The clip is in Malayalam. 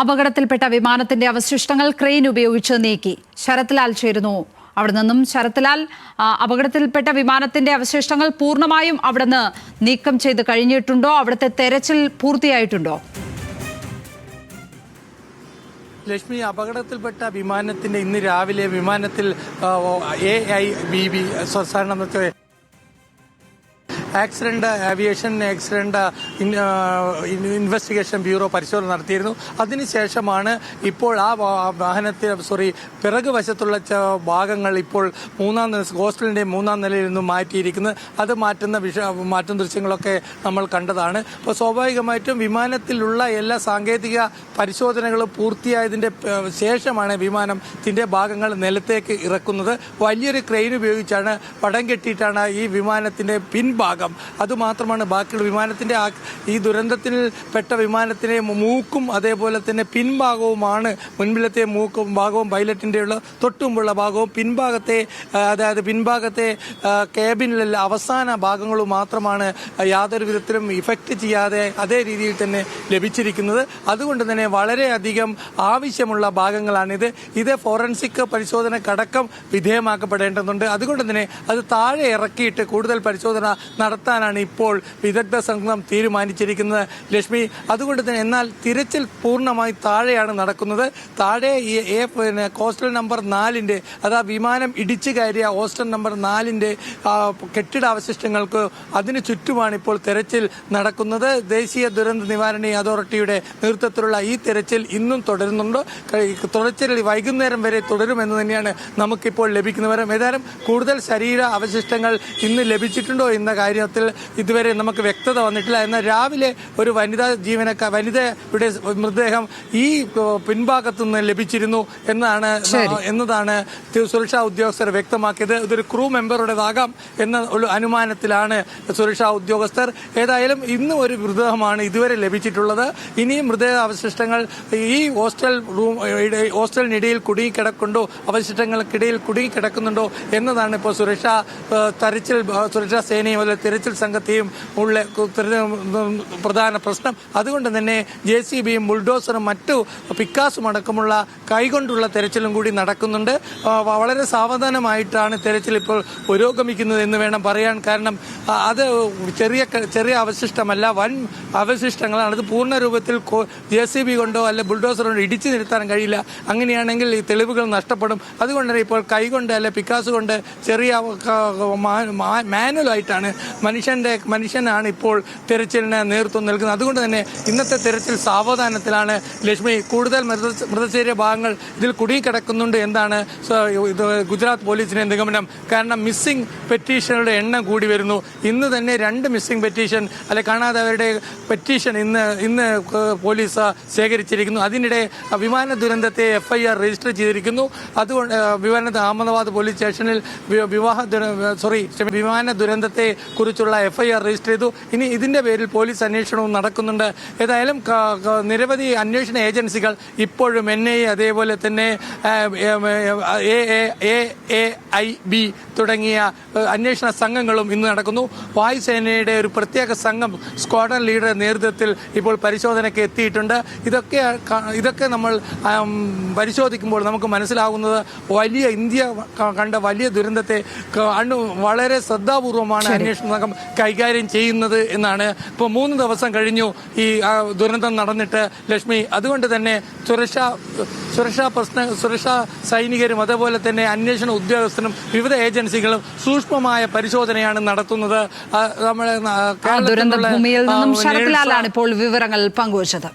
അപകടത്തിൽപ്പെട്ട വിമാനത്തിന്റെ അവശിഷ്ടങ്ങൾ ക്രെയിൻ ഉപയോഗിച്ച് നീക്കി. ശരത്ലാൽ ചേരുന്നു അവിടെ നിന്നും. ശരത്ലാൽ, അപകടത്തിൽപ്പെട്ട വിമാനത്തിന്റെ അവശിഷ്ടങ്ങൾ പൂർണ്ണമായും അവിടുന്ന് നീക്കം ചെയ്ത് കഴിഞ്ഞിട്ടുണ്ടോ? അവിടുത്തെ തെരച്ചിൽ പൂർത്തിയായിട്ടുണ്ടോ? ലക്ഷ്മി, അപകടത്തിൽപ്പെട്ട വിമാനത്തിന്റെ ഇന്ന് രാവിലെ വിമാനത്തിൽ AIBB accident aviation accident investigation bureau പരിശോധന നടത്തിയിരുന്നു. അതിനുശേഷമാണ് ഇപ്പോൾ ആ വാഹനത്തിൽ പിറകു വശത്തുള്ള ഭാഗങ്ങൾ ഇപ്പോൾ ഹോസ്റ്റലിന്റെ 3-ാം നിലയിൽ നിന്നും മാറ്റിയിരിക്കുന്നത്. അത് മാറ്റുന്ന ദൃശ്യങ്ങളൊക്കെ നമ്മൾ കണ്ടതാണ്. അപ്പോൾ സ്വാഭാവികമായിട്ടും വിമാനത്തിലുള്ള എല്ലാ സാങ്കേതിക പരിശോധനകളും പൂർത്തിയായതിന്റെ ശേഷമാണ് വിമാനത്തിന്റെ ഭാഗങ്ങൾ നിലത്തേക്ക് ഇറക്കുന്നത്. വലിയൊരു ക്രെയിൻ ഉപയോഗിച്ചാണ് പടം കെട്ടിയിട്ടാണ് ഈ വിമാനത്തിന്റെ പിൻഭാഗം. അതുമാത്രമാണ് ബാക്കിയുള്ള വിമാനത്തിന്റെ ഈ ദുരന്തത്തിൽ പെട്ട വിമാനത്തിന്റെ മൂക്കും അതേപോലെ തന്നെ പിൻഭാഗവുമാണ്. മുൻപിലത്തെ മൂക്കും ഭാഗവും പൈലറ്റിന്റെ ഉള്ള തൊട്ടുമുമ്പുള്ള ഭാഗവും പിൻഭാഗത്തെ കേബിനിലുള്ള അവസാന ഭാഗങ്ങളും മാത്രമാണ് യാതൊരു വിധത്തിലും ഇഫക്റ്റ് ചെയ്യാതെ അതേ രീതിയിൽ തന്നെ ലഭിച്ചിരിക്കുന്നത്. അതുകൊണ്ട് തന്നെ വളരെയധികം ആവശ്യമുള്ള ഭാഗങ്ങളാണിത്. ഇത് ഫോറൻസിക് പരിശോധനക്കടക്കം വിധേയമാക്കപ്പെടേണ്ടതുണ്ട്. അതുകൊണ്ട് തന്നെ അത് താഴെ ഇറക്കിയിട്ട് കൂടുതൽ പരിശോധന നടത്താനാണ് ഇപ്പോൾ വിദഗ്ധ സംഘം തീരുമാനിച്ചിരിക്കുന്നത് ലക്ഷ്മി. അതുകൊണ്ട് തന്നെ എന്നാൽ തിരച്ചിൽ പൂർണ്ണമായി താഴെയാണ് നടക്കുന്നത്. താഴെ ഹോസ്റ്റൽ നമ്പർ 4-ന്റെ അതാ വിമാനം ഇടിച്ചു കയറിയ ഹോസ്റ്റൽ നമ്പർ 4-ന്റെ കെട്ടിടാവശിഷ്ടങ്ങൾക്ക് അതിന് ചുറ്റുമാണ് ഇപ്പോൾ തെരച്ചിൽ നടക്കുന്നത്. ദേശീയ ദുരന്ത നിവാരണ അതോറിറ്റിയുടെ നേതൃത്വത്തിലുള്ള ഈ തെരച്ചിൽ ഇന്നും തുടരുന്നുണ്ട്. തുടർച്ചയിൽ വൈകുന്നേരം വരെ തുടരുമെന്ന് തന്നെയാണ് നമുക്കിപ്പോൾ ലഭിക്കുന്ന വിവരം. ഏതായാലും കൂടുതൽ ശരീര അവശിഷ്ടങ്ങൾ ഇന്ന് ലഭിച്ചിട്ടുണ്ടോ എന്ന കാര്യത്തിൽ ഇതുവരെ നമുക്ക് വ്യക്തത വന്നിട്ടില്ല. എന്നാൽ രാവിലെ ഒരു വനിതയുടെ മൃതദേഹം ഈ പിൻഭാഗത്തു നിന്ന് ലഭിച്ചിരുന്നു എന്നതാണ് സുരക്ഷാ ഉദ്യോഗസ്ഥർ വ്യക്തമാക്കിയത്. ഇതൊരു ക്രൂ മെമ്പറുടേതാകാം എന്ന ഒരു അനുമാനത്തിലാണ് സുരക്ഷാ ഉദ്യോഗസ്ഥർ. ഏതായാലും ഇന്ന് ഒരു മൃതദേഹമാണ് ഇതുവരെ ലഭിച്ചിട്ടുള്ളത്. ഇനിയും മൃതദേഹ അവശിഷ്ടങ്ങൾ ഈ ഹോസ്റ്റലിനിടയിൽ കുടുങ്ങിക്കിടക്കുന്നുണ്ടോ, അവശിഷ്ടങ്ങൾക്കിടയിൽ കുടുങ്ങിക്കിടക്കുന്നുണ്ടോ എന്നതാണ് ഇപ്പോൾ സുരക്ഷാ സേനയും തിരച്ചിൽ സംഘത്തെയും ഉള്ള പ്രധാന പ്രശ്നം. അതുകൊണ്ട് തന്നെ JCBയും ബുൾഡോസറും മറ്റു പിക്കാസും അടക്കമുള്ള കൈകൊണ്ടുള്ള തെരച്ചിലും കൂടി നടക്കുന്നുണ്ട്. വളരെ സാവധാനമായിട്ടാണ് തെരച്ചിൽ ഇപ്പോൾ പുരോഗമിക്കുന്നത് എന്ന് വേണം പറയാൻ. കാരണം അത് ചെറിയ അവശിഷ്ടമല്ല, വൻ അവശിഷ്ടങ്ങളാണ്. അത് പൂർണ്ണ രൂപത്തിൽ JCB കൊണ്ടോ അല്ലെ ബുൾഡോസർ കൊണ്ടോ ഇടിച്ചു നിരത്താൻ കഴിയില്ല. അങ്ങനെയാണെങ്കിൽ ഈ തെളിവുകൾ നഷ്ടപ്പെടും. അതുകൊണ്ട് തന്നെ ഇപ്പോൾ കൈകൊണ്ട് അല്ലെ പിക്കാസ് കൊണ്ട് ചെറിയ മാനുവലായിട്ടാണ് മനുഷ്യനാണ് ഇപ്പോൾ തെരച്ചിലിന് നേതൃത്വം നൽകുന്നത്. അതുകൊണ്ട് തന്നെ ഇന്നത്തെ തെരച്ചിൽ സാവധാനത്തിലാണ് ലക്ഷ്മി. കൂടുതൽ മൃതശരീര ഭാഗങ്ങൾ ഇതിൽ കുടുങ്ങിക്കിടക്കുന്നുണ്ട് എന്നാണ് ഗുജറാത്ത് പോലീസിന്റെ നിഗമനം. കാരണം മിസ്സിംഗ് പെറ്റീഷനുകളുടെ എണ്ണം കൂടി വരുന്നു. ഇന്ന് തന്നെ 2 മിസ്സിംഗ് പെറ്റീഷൻ കാണാത്തവരുടെ പെറ്റീഷൻ ഇന്ന് പോലീസ് ശേഖരിച്ചിരിക്കുന്നു. അതിനിടെ വിമാന ദുരന്തത്തെ FIR രജിസ്റ്റർ ചെയ്തിരിക്കുന്നു. അതുകൊണ്ട് അഹമ്മദാബാദ് പോലീസ് സ്റ്റേഷനിൽ വിമാന ദുരന്തത്തെ കുറിച്ചുള്ള FIR രജിസ്റ്റർ ചെയ്തു. ഇനി ഇതിന്റെ പേരിൽ പോലീസ് അന്വേഷണവും നടക്കുന്നുണ്ട്. ഏതായാലും നിരവധി അന്വേഷണ ഏജൻസികൾ ഇപ്പോഴും NIA അതേപോലെ തന്നെ AIB തുടങ്ങിയ അന്വേഷണ സംഘങ്ങളും ഇന്ന് നടക്കുന്നു. വായുസേനയുടെ ഒരു പ്രത്യേക സംഘം സ്ക്വാഡ്രൺ ലീഡറുടെ നേതൃത്വത്തിൽ ഇപ്പോൾ പരിശോധനയ്ക്ക് എത്തിയിട്ടുണ്ട്. ഇതൊക്കെ നമ്മൾ പരിശോധിക്കുമ്പോൾ നമുക്ക് മനസ്സിലാകുന്നത് ഇന്ത്യ കണ്ട വലിയ ദുരന്തത്തെ വളരെ ശ്രദ്ധാപൂർവമാണ് അന്വേഷണ സംഘം കൈകാര്യം ചെയ്യുന്നത് എന്നാണ്. ഇപ്പോൾ 3 ദിവസം കഴിഞ്ഞു ഈ ദുരന്തം നടന്നിട്ട് ലക്ഷ്മി. അതുകൊണ്ട് തന്നെ സുരക്ഷാ സൈനികരും അതുപോലെ തന്നെ അന്വേഷണ ഉദ്യോഗസ്ഥരും വിവിധ ഏജൻസികളും സൂക്ഷ്മമായ പരിശോധനയാണ് നടത്തുന്നത്. ദുരന്തഭൂമിയിൽ നിന്നും ശരത്ലാലാണ് ഇപ്പോൾ വിവരങ്ങൾ പങ്കുവച്ചത്.